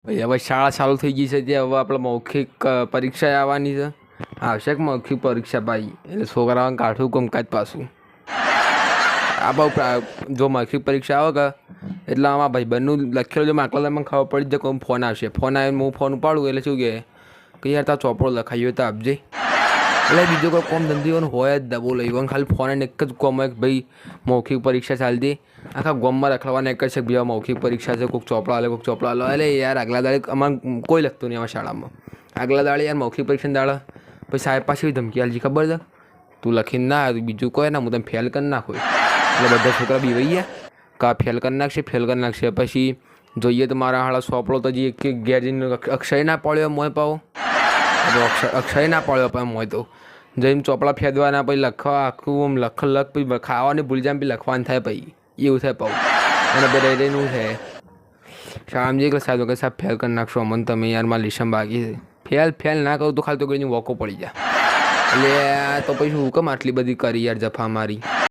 ભાઈ હવે શાળા ચાલુ થઈ ગઈ છે તે હવે આપણે મૌખિક પરીક્ષા આવવાની છે. આવશે કે મૌખિક પરીક્ષા ભાઈ એટલે છોકરાઓને કાઢવું કામકાજ પાછું. આ બહુ જો મૌખિક પરીક્ષા આવે કે એટલે આમાં ભાઈ બંનું લખેલું જો આકલા મને ખબર પડી જાય કોઈ ફોન આવશે. ફોન આવીને હું ફોન ઉપાડું એટલે શું કે યાર તાર ચોપડો લખાયો તો આપજે. એટલે બીજો કોઈ કોમ ધંધીઓનું હોય જ દબો લઈ ગયો ખાલી ફોન એક જ કોમ હોય કે ભાઈ મૌખિક પરીક્ષા ચાલતી આખા ગોમમાં રખડવાના એક જ છે કે ભાઈ મૌખિક પરીક્ષા છે. કોઈક ચોપડા લે કોઈક ચોપડા લો. એટલે યાર આગલા દાડે અમારે કોઈ લખતું નહીં અમારા શાળામાં. આગલા દાડે યાર મૌખિક પરીક્ષા દાડે પછી સાહેબ પાછી ધમકી આલજી ખબર છે તું લખીને ના આવ્યું બીજું કોઈ ના હું તને ફેલ કરી નાખું. એટલે બધા છોકરા બીવાઈ ગયા કા ફેલ કરી નાખશે ફેલ કરી નાખશે. પછી જોઈએ તો મારા હાળા સોપડો તો જે એક ઘેર જઈને અક્ષય ના પડ્યો મોય પાવો અક્ષય ના પડ્યો પણ મોય તો જઈને ચોપડા ફેદવાના પછી લખવા આખું આમ લખ પછી ખાવાની ભૂલી જાય પછી લખવાનું થાય પછી એવું થાય પાવું. અને બધા રહીનું થાય શામજી કે સાહેબ ફેલ કરી નાખશો અમને તમે યાર મારા લીસમ બાકી છે. ફેલ ના કરું તો ખાલી તો કોઈને વોકો પડી જાય. એટલે તો પછી હું કેમ આટલી બધી કરી યાર જફા મારી.